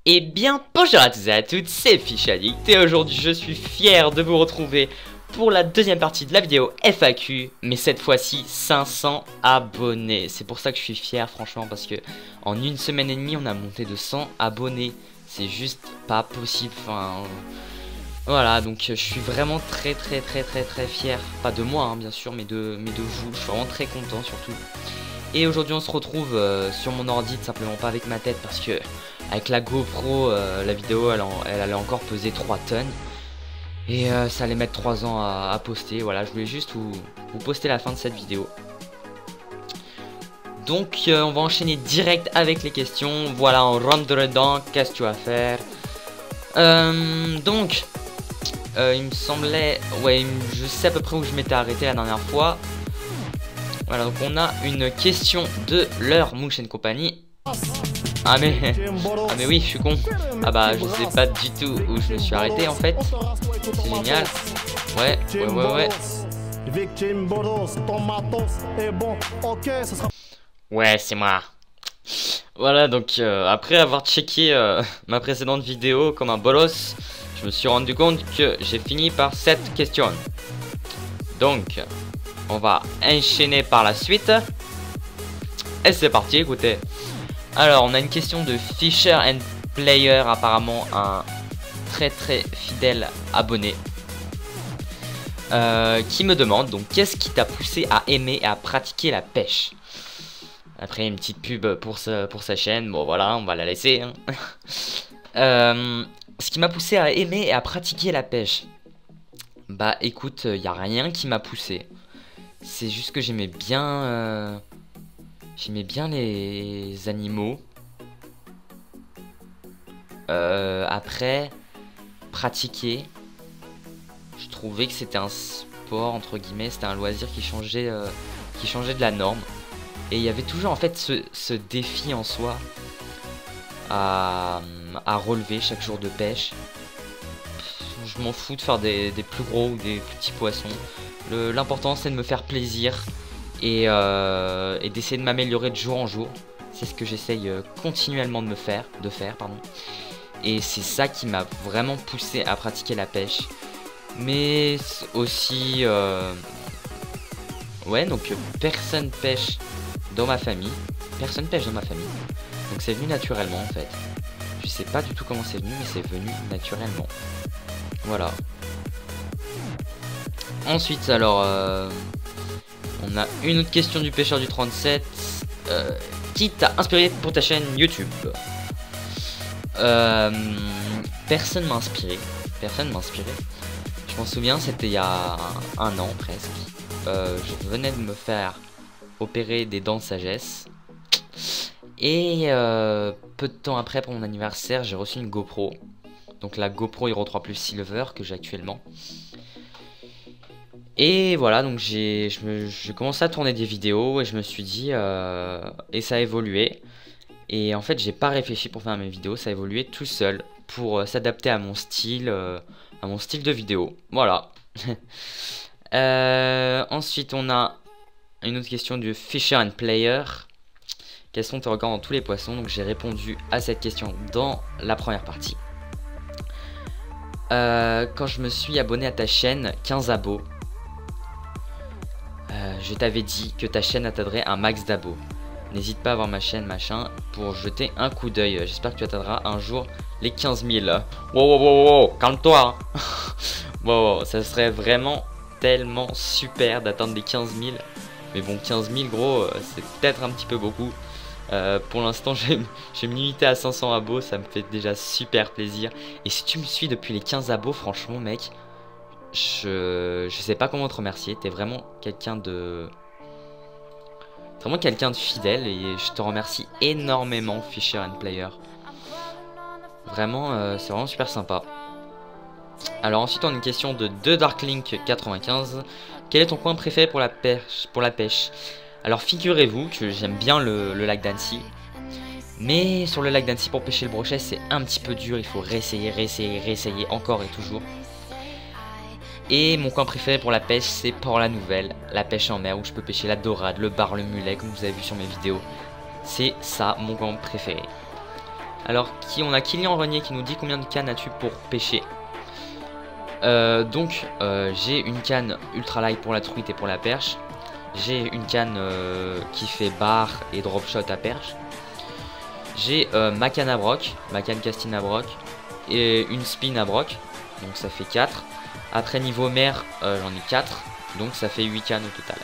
Eh bien, bonjour à tous et à toutes, c'est Fish Addict et aujourd'hui je suis fier de vous retrouver pour la deuxième partie de la vidéo FAQ, mais cette fois-ci 500 abonnés. C'est pour ça que je suis fier franchement parce que en une semaine et demie on a monté de 100 abonnés. C'est juste pas possible, enfin... Voilà, donc je suis vraiment très fier, pas de moi hein, bien sûr, mais de vous, je suis vraiment très content surtout. Et aujourd'hui on se retrouve sur mon ordi, tout simplement pas avec ma tête parce que avec la GoPro, la vidéo elle allait encore peser 3 tonnes. Et ça allait mettre 3 ans à poster, voilà, je voulais juste vous poster la fin de cette vidéo. Donc on va enchaîner direct avec les questions, voilà, on rentre dedans, qu'est-ce que tu vas faire? Donc... il me semblait... Ouais, je sais à peu près où je m'étais arrêté la dernière fois. Voilà, donc on a une question de leur Mouche & Compagnie. Ah mais oui, je suis con. Ah bah, je sais pas du tout où je me suis arrêté en fait. C'est génial. Ouais. Ouais, c'est moi. Voilà, donc après avoir checké ma précédente vidéo comme un bolos, je me suis rendu compte que j'ai fini par cette question. Donc, on va enchaîner par la suite. Et c'est parti, écoutez. Alors, on a une question de Fisher and Player, apparemment un très fidèle abonné. Qui me demande, donc, qu'est-ce qui t'a poussé à aimer et à pratiquer la pêche? Après, une petite pub pour sa chaîne, bon voilà, on va la laisser. Hein. Ce qui m'a poussé à aimer et à pratiquer la pêche. Bah écoute, y a rien qui m'a poussé. C'est juste que j'aimais bien les animaux. Après, pratiquer, je trouvais que c'était un sport, entre guillemets, c'était un loisir qui changeait de la norme. Et il y avait toujours en fait ce défi en soi à relever chaque jour de pêche. Je m'en fous de faire des plus gros ou des plus petits poissons. L'important c'est de me faire plaisir et d'essayer de m'améliorer de jour en jour. C'est ce que j'essaye continuellement de faire. Et c'est ça qui m'a vraiment poussé à pratiquer la pêche. Mais aussi... Ouais, donc personne pêche dans ma famille. Personne pêche dans ma famille. Donc c'est venu naturellement en fait. Je sais pas du tout comment c'est venu, mais c'est venu naturellement. Voilà. Ensuite, alors, on a une autre question du pêcheur du 37. Qui t'a inspiré pour ta chaîne YouTube? Personne m'a inspiré. Je m'en souviens, c'était il y a un an presque. Je venais de me faire opérer des dents de sagesse. Et peu de temps après, pour mon anniversaire, j'ai reçu une GoPro. Donc la GoPro Hero 3 Plus Silver que j'ai actuellement. Et voilà, donc j'ai commencé à tourner des vidéos et je me suis dit... et ça a évolué. Et en fait, j'ai pas réfléchi pour faire mes vidéos, ça a évolué tout seul. Pour s'adapter à mon style de vidéo. Voilà. Ensuite, on a une autre question du Fisher and Player. Quels sont tes records dans tous les poissons? Donc j'ai répondu à cette question dans la première partie. Quand je me suis abonné à ta chaîne, 15 abos, je t'avais dit que ta chaîne atteindrait un max d'abos. N'hésite pas à voir ma chaîne machin pour jeter un coup d'œil. J'espère que tu atteindras un jour les 15 000. Wow, calme-toi. Wow, ça serait vraiment tellement super d'atteindre les 15 000. Mais bon, 15 000 gros, c'est peut-être un petit peu beaucoup. Pour l'instant, je vais me limiter à 500 abos, ça me fait déjà super plaisir. Et si tu me suis depuis les 15 abos, franchement, mec, je sais pas comment te remercier. T'es vraiment quelqu'un de fidèle et je te remercie énormément, Fisher and Player. Vraiment, c'est vraiment super sympa. Alors ensuite, on a une question de Darklink95. Quel est ton coin préféré pour la pêche? Alors figurez-vous que j'aime bien le lac d'Annecy. Mais sur le lac d'Annecy pour pêcher le brochet c'est un petit peu dur. Il faut réessayer encore et toujours. Et mon coin préféré pour la pêche c'est Port-la-Nouvelle. La pêche en mer où je peux pêcher la dorade, le bar, le mulet comme vous avez vu sur mes vidéos. C'est ça mon coin préféré. Alors, on a Kylian Renier qui nous dit combien de cannes as-tu pour pêcher. J'ai une canne ultra light pour la truite et pour la perche. J'ai une canne qui fait bar et drop shot à perche. J'ai ma canne à broc, ma canne castine à broc et une spin à broc. Donc ça fait 4. Après niveau mer, j'en ai 4. Donc ça fait 8 cannes au total.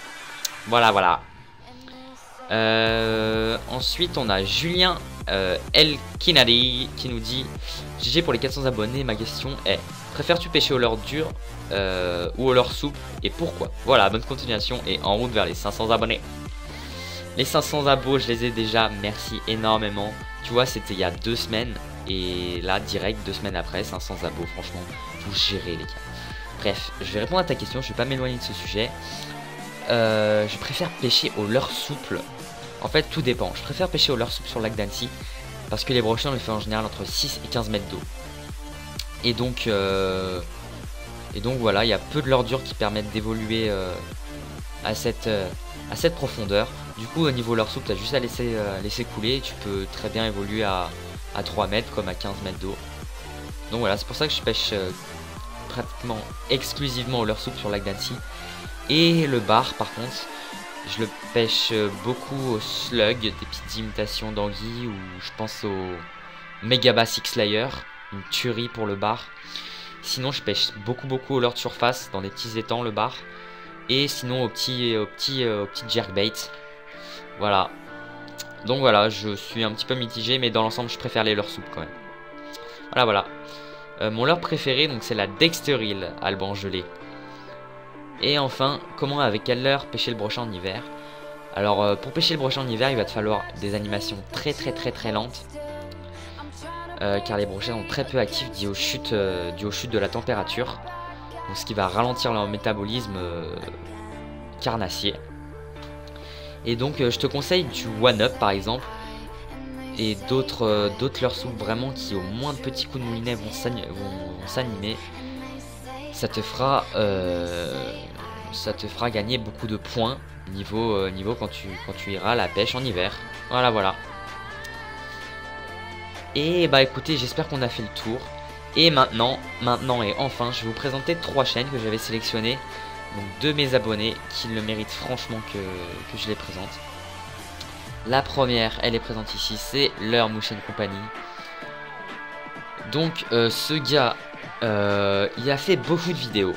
Voilà. Ensuite on a Julien El Kinari qui nous dit GG pour les 400 abonnés, ma question est préfères-tu pêcher au leurre dur ou au leurre souple et pourquoi? Voilà, bonne continuation et en route vers les 500 abonnés. Les 500 abos je les ai déjà, merci énormément. Tu vois c'était il y a 2 semaines et là direct 2 semaines après 500 abos, franchement vous gérez les gars. Bref, je vais répondre à ta question, je vais pas m'éloigner de ce sujet. Je préfère pêcher au leurre souple. En fait tout dépend, je préfère pêcher au leurre souple sur le lac d'Annecy parce que les brochets on les fait en général entre 6 et 15 mètres d'eau. Et donc voilà, il y a peu de leurre dur qui permettent d'évoluer à cette profondeur. Du coup au niveau leurre souple tu as juste à laisser couler et tu peux très bien évoluer à 3 mètres comme à 15 mètres d'eau. Donc voilà, c'est pour ça que je pêche pratiquement exclusivement au leurre souple sur le lac d'Annecy. Et le bar par contre, je le pêche beaucoup au slug, des petites imitations d'anguilles ou je pense au Megabass X-Layer, une tuerie pour le bar. Sinon je pêche beaucoup au leurre de surface dans des petits étangs le bar. Et sinon au petit jerkbait. Voilà. Donc voilà, je suis un petit peu mitigé mais dans l'ensemble je préfère les leurres souples quand même. Voilà. Mon leurre préféré donc c'est la Dexteril Alban gelé. Et enfin, comment avec quelle leurre pêcher le brochet en hiver? Alors pour pêcher le brochet en hiver il va te falloir des animations très lentes. Car les brochets sont très peu actifs dû aux chutes de la température. Donc ce qui va ralentir leur métabolisme carnassier. Et donc je te conseille du One Up par exemple. Et d'autres leurres souples vraiment qui au moins de petits coups de moulinet vont s'animer. Ça te fera gagner beaucoup de points niveau quand tu iras à la pêche en hiver. Voilà. Et bah écoutez, j'espère qu'on a fait le tour. Et maintenant et enfin, je vais vous présenter 3 chaînes que j'avais sélectionnées. Donc de mes abonnés qui le méritent franchement que je les présente. La première, elle est présente ici, c'est Leurre Mouche & Compagnie. Donc ce gars, il a fait beaucoup de vidéos.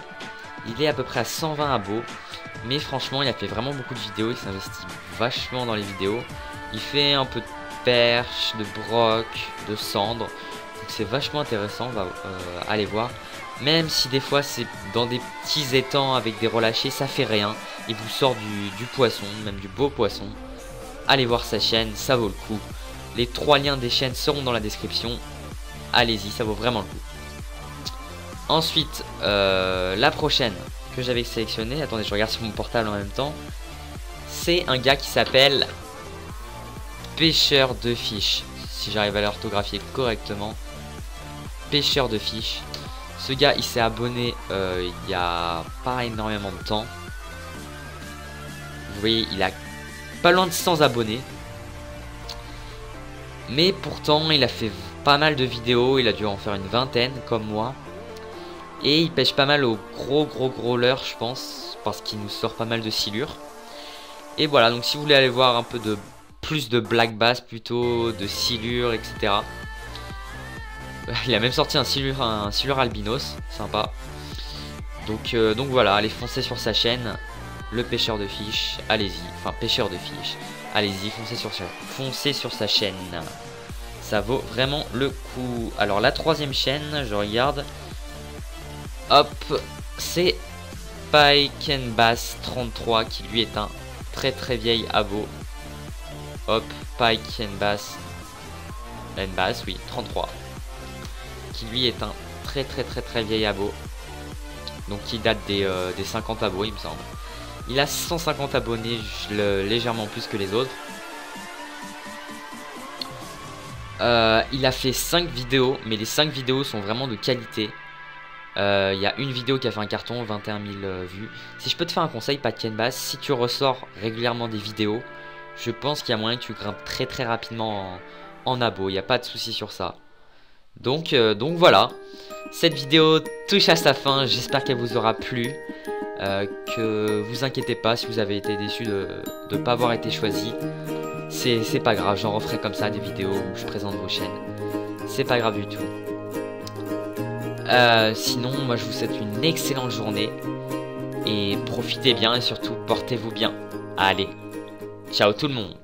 Il est à peu près à 120 abos. Mais franchement il a fait vraiment beaucoup de vidéos. Il s'investit vachement dans les vidéos. Il fait un peu de perche, de broc, de cendre. Donc c'est vachement intéressant, on va aller voir. Même si des fois c'est dans des petits étangs avec des relâchés, ça fait rien. Il vous sort du poisson, même du beau poisson. Allez voir sa chaîne, ça vaut le coup. Les 3 liens des chaînes seront dans la description. Allez-y, ça vaut vraiment le coup. Ensuite, la prochaine que j'avais sélectionnée, attendez, je regarde sur mon portable en même temps. C'est un gars qui s'appelle Pêcheur de fiches. Si j'arrive à l'orthographier correctement. Pêcheur de fiches. Ce gars, il s'est abonné il y a pas énormément de temps. Vous voyez, il a pas loin de 100 abonnés. Mais pourtant, il a fait pas mal de vidéos. Il a dû en faire une vingtaine, comme moi. Et il pêche pas mal au gros leurre, je pense. Parce qu'il nous sort pas mal de silures. Et voilà, donc si vous voulez aller voir un peu de plus de black bass, plutôt de silures, etc. Il a même sorti un silure albinos, sympa. Donc voilà, allez foncer sur sa chaîne. Le pêcheur de fiches, allez-y. Enfin, pêcheur de fiches, allez-y, foncez sur sa chaîne. Ça vaut vraiment le coup. Alors la 3e chaîne, je regarde. Hop, c'est Pike and Bass 33 qui lui est un très vieil abo. Hop, Pike and Bass, oui, 33. Qui lui est un très vieil abo. Donc qui date des 50 abos il me semble. Il a 150 abonnés, légèrement plus que les autres. Il a fait 5 vidéos, mais les 5 vidéos sont vraiment de qualité. Il y a une vidéo qui a fait un carton, 21 000 vues. Si je peux te faire un conseil, Pike and Bass, si tu ressors régulièrement des vidéos, je pense qu'il y a moyen que tu grimpes très rapidement en abo, il n'y a pas de souci sur ça. Donc voilà, cette vidéo touche à sa fin, j'espère qu'elle vous aura plu. Que vous inquiétez pas si vous avez été déçu de ne pas avoir été choisi. C'est pas grave, j'en referai comme ça des vidéos où je présente vos chaînes. C'est pas grave du tout. Sinon, moi je vous souhaite une excellente journée. Et profitez bien et surtout portez-vous bien. Allez, ciao tout le monde.